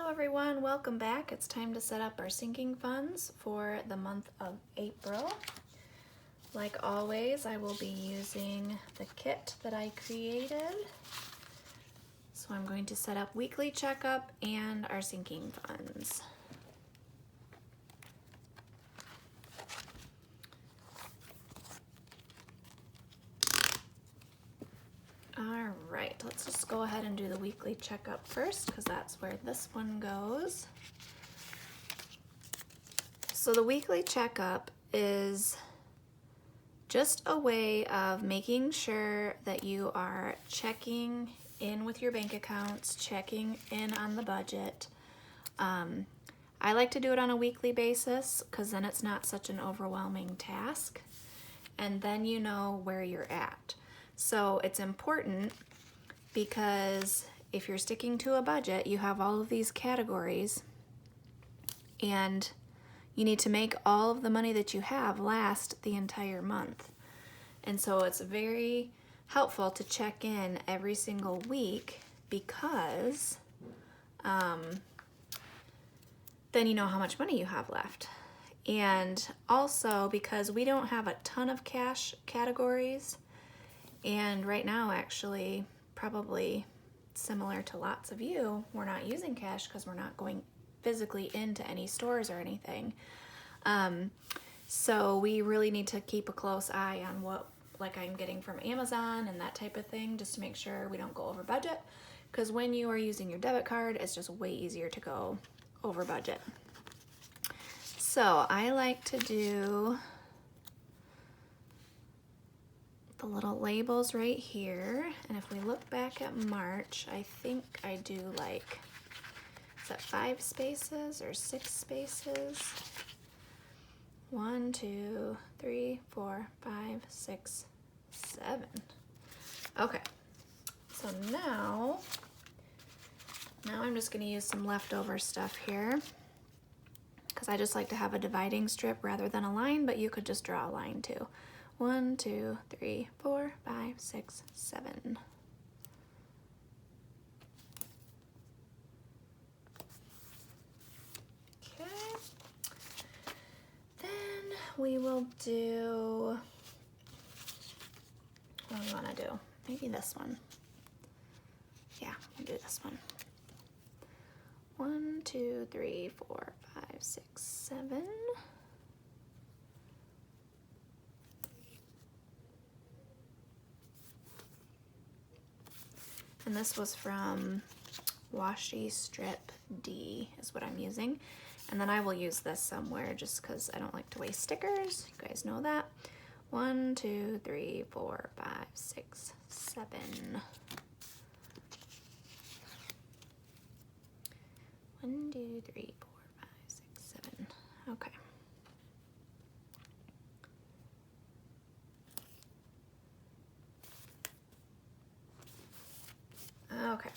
Hello everyone, welcome back. It's time to set up our sinking funds for the month of April. Like always, I will be using the kit that I created. So I'm going to set up weekly checkup and our sinking funds. All right, let's just go ahead and do the weekly checkup first because that's where this one goes. So the weekly checkup is just a way of making sure that you are checking in with your bank accounts, checking in on the budget. I like to do it on a weekly basis because then it's not such an overwhelming task, and then you know where you're at. So it's important because if you're sticking to a budget, you have all of these categories and you need to make all of the money that you have last the entire month. And so it's very helpful to check in every single week because then you know how much money you have left. And also because we don't have a ton of cash categories, and right now actually probably similar to lots of you, we're not using cash because we're not going physically into any stores or anything. So we really need to keep a close eye on what I'm getting from Amazon and that type of thing, just to make sure we don't go over budget, because when you are using your debit card, it's just way easier to go over budget. So I like to do the little labels right here, and if we look back at March, I think I do is that 5 spaces or 6 spaces? 1, 2, 3, 4, 5, 6, 7. Okay, so now I'm just going to use some leftover stuff here because I just like to have a dividing strip rather than a line, but you could just draw a line too. 1, 2, 3, 4, 5, 6, 7. Okay. Then we will do, what do we want to do? Maybe this one. Yeah, we'll do this one. 1, 2, 3, 4, 5, 6, 7. And this was from Washi Strip D is what I'm using. And then I will use this somewhere just because I don't like to waste stickers. You guys know that. 1, 2, 3, 4, 5, 6, 7. 1, 2, 3, 4, 5, 6, 7. Okay. Okay,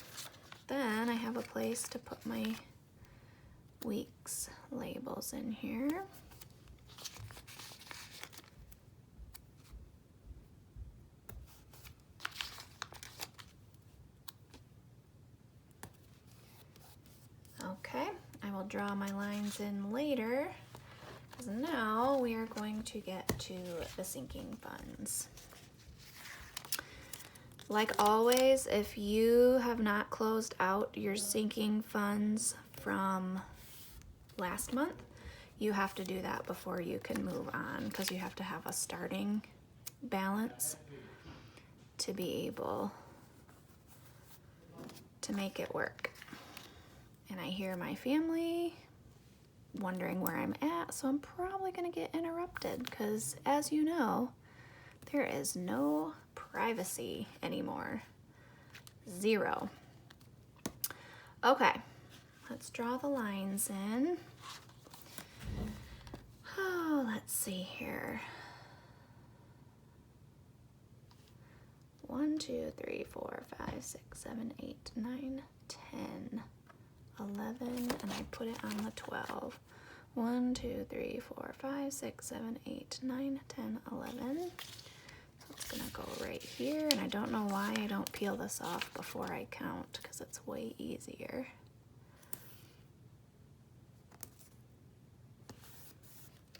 then I have a place to put my week's labels in here. Okay, I will draw my lines in later because now we are going to get to the sinking funds. Like always, if you have not closed out your sinking funds from last month, you have to do that before you can move on because you have to have a starting balance to be able to make it work. And I hear my family wondering where I'm at, so I'm probably going to get interrupted because, as you know, there is no privacy anymore. 0. Okay, let's draw the lines in. Oh, let's see here. 1, 2, 3, 4, 5, 6, 7, 8, 9, 10, 11, and I put it on the 12. 1, 2, 3, 4, 5, 6, 7, 8, 9, 10, 11. It's gonna go right here, and I don't know why I don't peel this off before I count because it's way easier.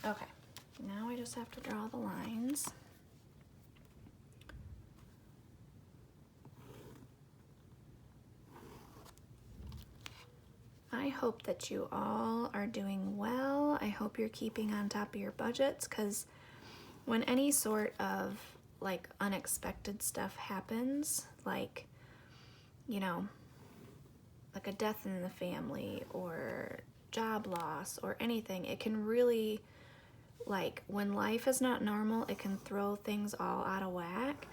Okay, now I just have to draw the lines. I hope that you all are doing well. I hope you're keeping on top of your budgets, because when any sort of like unexpected stuff happens, like, you know, like a death in the family or job loss or anything, it can really, like, when life is not normal, it can throw things all out of whack.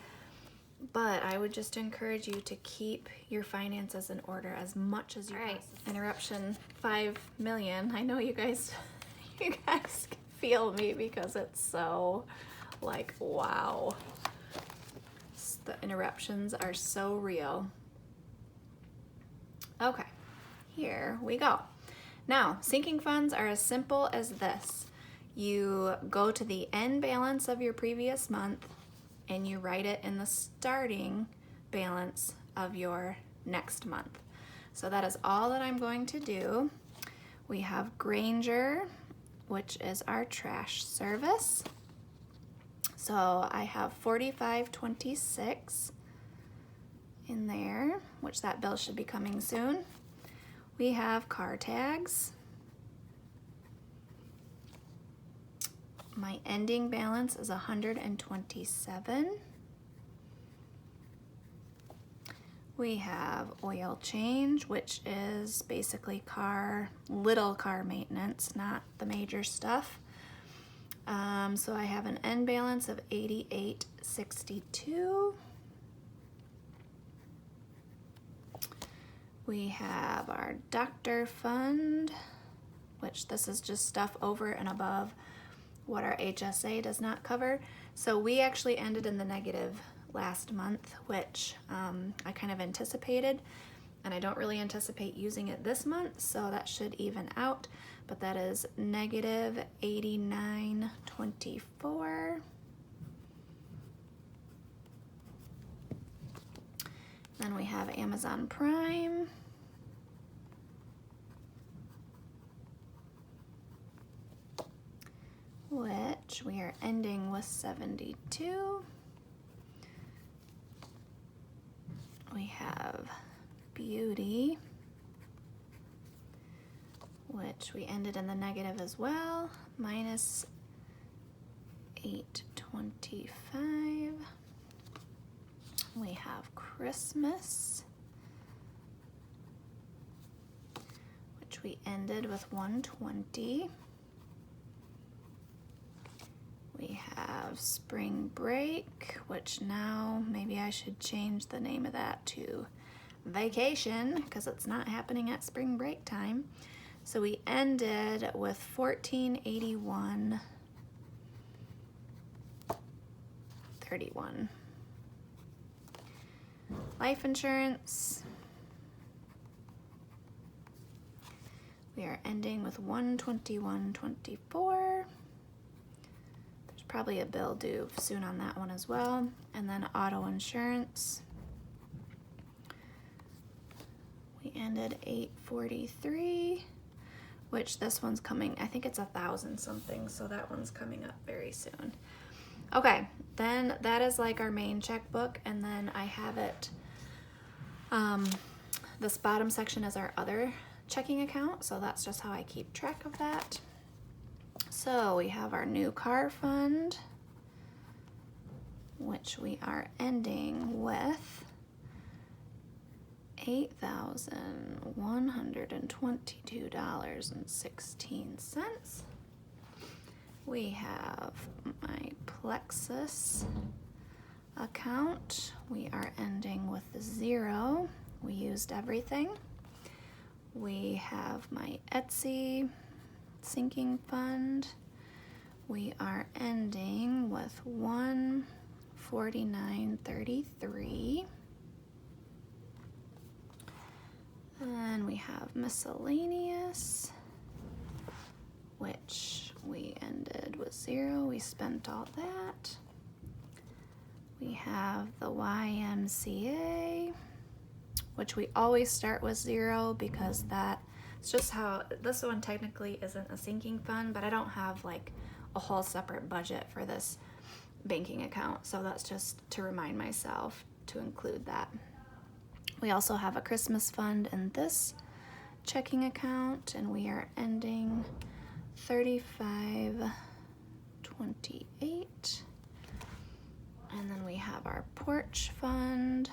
But I would just encourage you to keep your finances in order as much as you can. All right, interruption 5 million. I know you guys feel me because it's so like, wow. The interruptions are so real. Okay, here we go. Now, sinking funds are as simple as this. You go to the end balance of your previous month and you write it in the starting balance of your next month. So that is all that I'm going to do. We have Granger, which is our trash service. So I have $45.26 in there, which that bill should be coming soon. We have car tags. My ending balance is $127. We have oil change, which is basically little car maintenance, not the major stuff. So I have an end balance of $88.62. We have our doctor fund, which this is just stuff over and above what our HSA does not cover. So we actually ended in the negative last month, which I kind of anticipated, and I don't really anticipate using it this month, so that should even out, but that is negative $89.24. Then we have Amazon Prime. Which we are ending with 72. We have Beauty, which we ended in the negative as well, minus 825. We have Christmas, which we ended with 120. We have Spring Break, which now maybe I should change the name of that to Vacation, because it's not happening at spring break time. So we ended with $1481.31. Life insurance, we are ending with $121.24. Probably a bill due soon on that one as well. And then auto insurance, we ended $843, which this one's coming, I think it's 1,000 something, so that one's coming up very soon. Okay, then that is like our main checkbook, and then I have it, this bottom section is our other checking account, so that's just how I keep track of that. So we have our new car fund, which we are ending with $8,122.16. We have my Plexus account. We are ending with 0. We used everything. We have my Etsy sinking fund. We are ending with $149.33. And we have miscellaneous, which we ended with 0. We spent all that. We have the YMCA, which we always start with 0 because it's just how, this one technically isn't a sinking fund, but I don't have like a whole separate budget for this banking account. So that's just to remind myself to include that. We also have a Christmas fund in this checking account, and we are ending $35.28. And then we have our porch fund,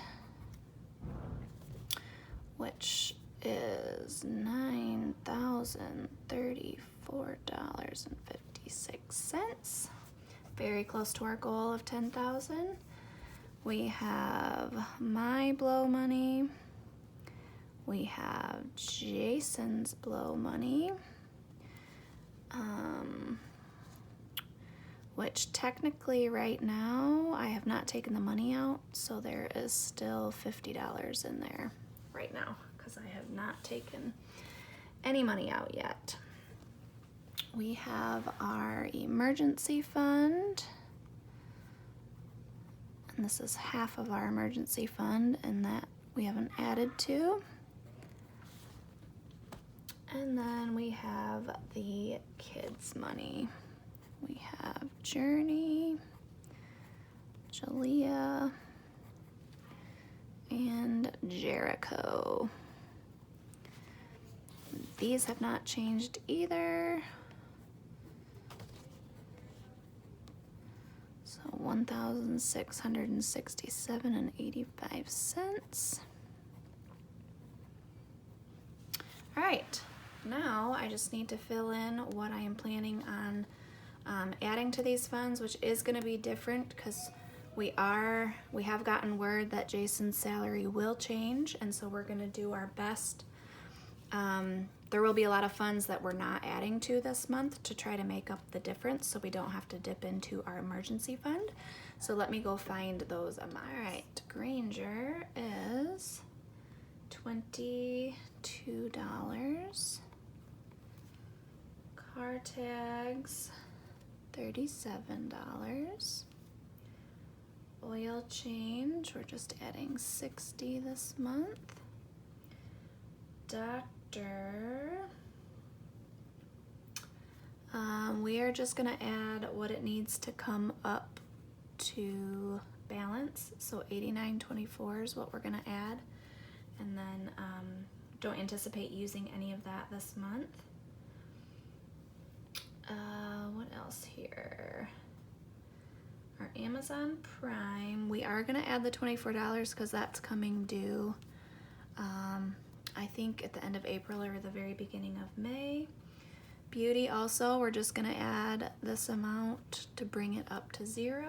which is $9,034.56. Very close to our goal of $10,000. We have my blow money. We have Jason's blow money, which technically right now I have not taken the money out, so there is still $50 in there right now because I have not taken any money out yet. We have our emergency fund, and this is half of our emergency fund, and that we haven't added to. And then we have the kids' money. We have Journey, Jalea, and Jericho. These have not changed either. So $1,667.85. All right, now I just need to fill in what I am planning on adding to these funds, which is going to be different because we have gotten word that Jason's salary will change, and so we're going to do our best. There will be a lot of funds that we're not adding to this month to try to make up the difference so we don't have to dip into our emergency fund. So let me go find those. All right, Granger is $22. Car tags, $37. Oil change, we're just adding $60 this month. Doctor, we are just gonna add what it needs to come up to balance. So $89.24 is what we're gonna add. And then don't anticipate using any of that this month. What else here? Our Amazon Prime, we are gonna add the $24 because that's coming due, I think at the end of April or the very beginning of May. Beauty also, we're just gonna add this amount to bring it up to $0.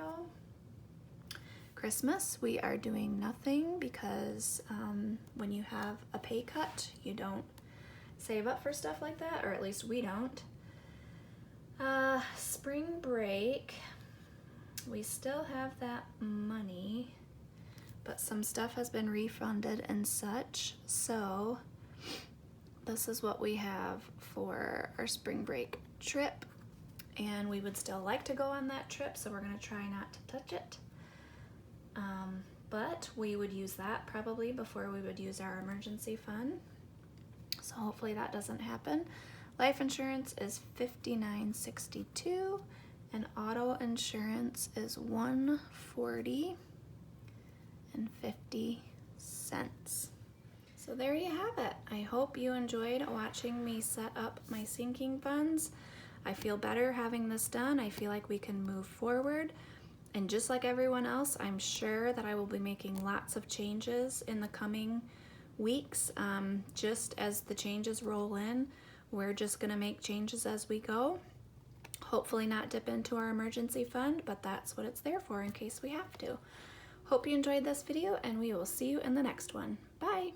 Christmas, we are doing nothing because when you have a pay cut, you don't save up for stuff like that, or at least we don't. Spring break, we still have that money, but some stuff has been refunded and such, so this is what we have for our spring break trip, and we would still like to go on that trip, so we're going to try not to touch it. But we would use that probably before we would use our emergency fund, so hopefully that doesn't happen. Life insurance is $59.62, and auto insurance is $140.50. So there you have it. I hope you enjoyed watching me set up my sinking funds. I feel better having this done. I feel like we can move forward. And just like everyone else, I'm sure that I will be making lots of changes in the coming weeks. Just as the changes roll in, we're just gonna make changes as we go. Hopefully not dip into our emergency fund, but that's what it's there for in case we have to. Hope you enjoyed this video, and we will see you in the next one. Bye.